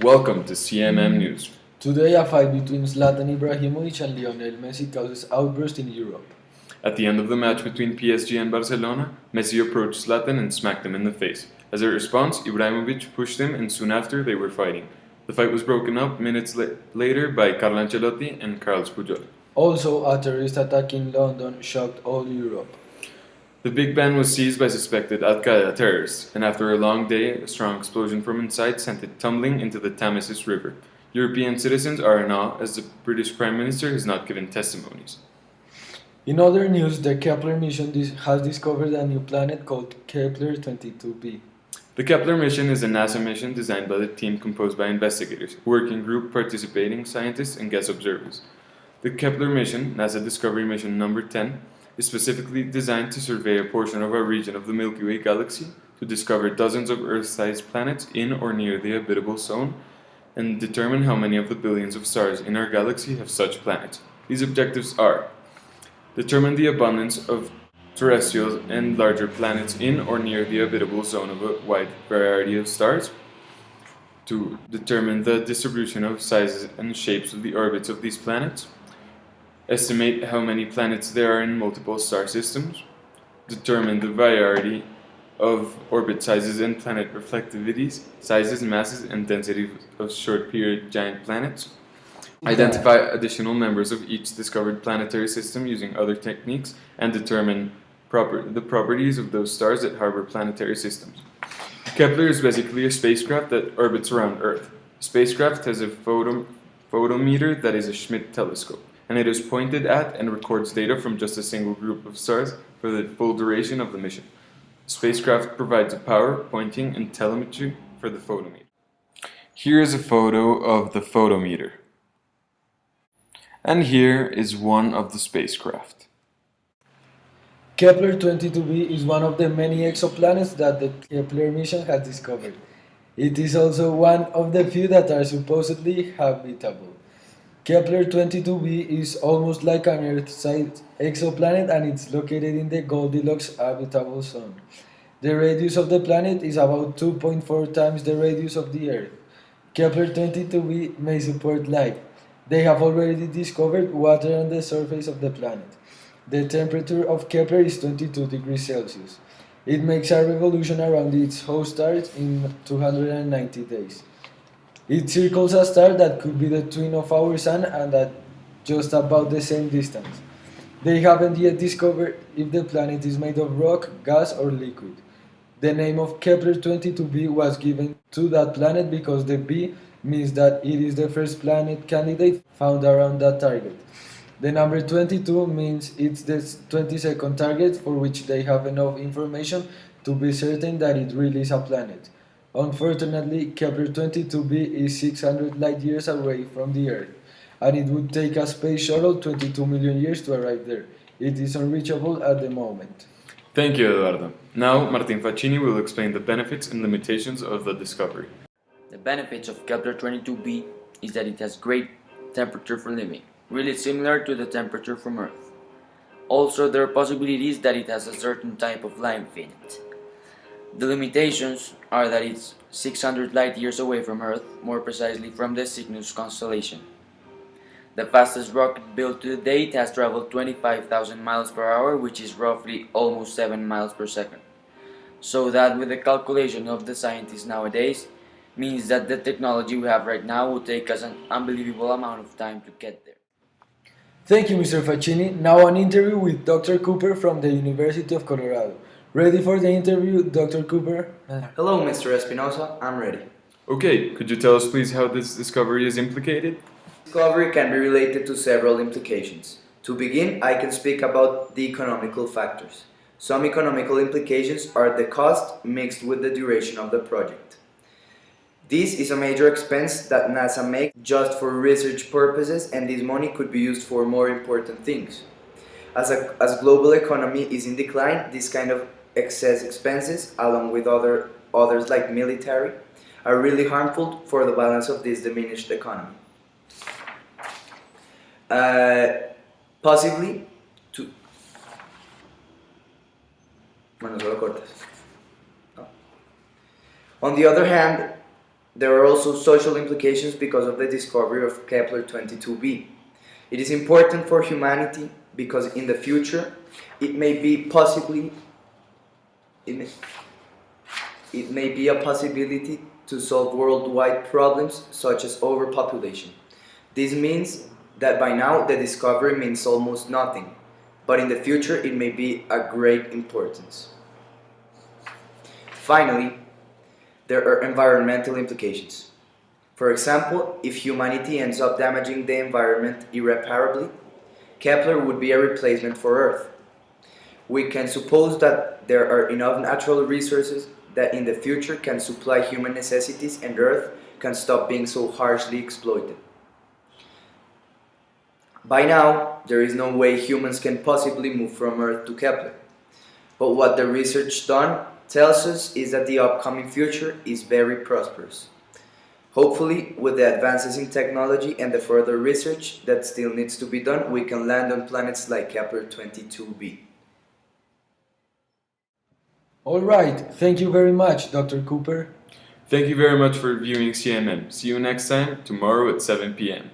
Welcome to CMM News. Today, a fight between Zlatan Ibrahimovic and Lionel Messi causes outburst in Europe. At the end of the match between PSG and Barcelona, Messi approached Zlatan and smacked him in the face. As a response, Ibrahimovic pushed him and soon after they were fighting. The fight was broken up minutes later by Carlo Ancelotti and Carles Puyol. Also, a terrorist attack in London shocked all Europe. The Big Ben was seized by suspected Al-Qaeda terrorists, and after a long day, a strong explosion from inside sent it tumbling into the Thamesis River. European citizens are in awe as the British Prime Minister has not given testimonies. In other news, the Kepler mission has discovered a new planet called Kepler 22b. The Kepler mission is a NASA mission designed by the team composed by investigators, working group participating scientists, and guest observers. The Kepler mission, NASA Discovery Mission number 10, is specifically designed to survey a portion of our region of the Milky Way galaxy to discover dozens of Earth-sized planets in or near the habitable zone and determine how many of the billions of stars in our galaxy have such planets. These objectives are: determine the abundance of terrestrial and larger planets in or near the habitable zone of a wide variety of stars, to determine the distribution of sizes and shapes of the orbits of these planets, estimate how many planets there are in multiple star systems, determine the variety of orbit sizes and planet reflectivities, sizes, masses, and densities of short-period giant planets, identify additional members of each discovered planetary system using other techniques, and determine the properties of those stars that harbor planetary systems. Kepler is basically a spacecraft that orbits around Earth. The spacecraft has a photometer that is a Schmidt telescope, and it is pointed at and records data from just a single group of stars for the full duration of the mission. The spacecraft provides a power, pointing, and telemetry for the photometer. Here is a photo of the photometer. And here is one of the spacecraft. Kepler 22b is one of the many exoplanets that the Kepler mission has discovered. It is also one of the few that are supposedly habitable. Kepler 22b is almost like an Earth-sized exoplanet and it's located in the Goldilocks habitable zone. The radius of the planet is about 2.4 times the radius of the Earth. Kepler 22b may support life. They have already discovered water on the surface of the planet. The temperature of Kepler is 22 degrees Celsius. It makes a revolution around its host star in 290 days. It circles a star that could be the twin of our Sun and at just about the same distance. They haven't yet discovered if the planet is made of rock, gas, or liquid. The name of Kepler 22b was given to that planet because the B means that it is the first planet candidate found around that target. The number 22 means it's the 22nd target for which they have enough information to be certain that it really is a planet. Unfortunately, Kepler 22b is 600 light years away from the Earth, and it would take a space shuttle 22 million years to arrive there. It is unreachable at the moment. Thank you, Eduardo. Now, Martin Faccini will explain the benefits and limitations of the discovery. The benefits of Kepler 22b is that it has great temperature for living, really similar to the temperature from Earth. Also, there are possibilities that it has a certain type of life in it. The limitations are that it's 600 light years away from Earth, more precisely from the Cygnus constellation. The fastest rocket built to date has traveled 25,000 miles per hour, which is roughly almost 7 miles per second. So that with the calculation of the scientists nowadays, means that the technology we have right now will take us an unbelievable amount of time to get there. Thank you, Mr. Faccini. Now an interview with Dr. Cooper from the University of Colorado. Ready for the interview, Dr. Cooper? Hello, Mr. Espinosa. I'm ready. Okay, could you tell us please how this discovery is implicated? Discovery can be related to several implications. To begin, I can speak about the economical factors. Some economical implications are the cost mixed with the duration of the project. This is a major expense that NASA makes just for research purposes, and this money could be used for more important things. As global economy is in decline, this kind of excess expenses, along with others like military, are really harmful for the balance of this diminished economy. Possibly to... Bueno, solo cortas. No. On the other hand, There are also social implications because of the discovery of Kepler 22b. It is important for humanity because in the future it may be a possibility to solve worldwide problems such as overpopulation. This means that by now the discovery means almost nothing, but in the future it may be a great importance. Finally, there are environmental implications. For example, if humanity ends up damaging the environment irreparably, Kepler would be a replacement for Earth. We can suppose that there are enough natural resources that in the future can supply human necessities and Earth can stop being so harshly exploited. By now, there is no way humans can possibly move from Earth to Kepler. But what the research done tells us is that the upcoming future is very prosperous. Hopefully, with the advances in technology and the further research that still needs to be done, we can land on planets like Kepler 22b. All right, thank you very much, Dr. Cooper. Thank you very much for viewing CMM. See you next time, tomorrow at 7 p.m.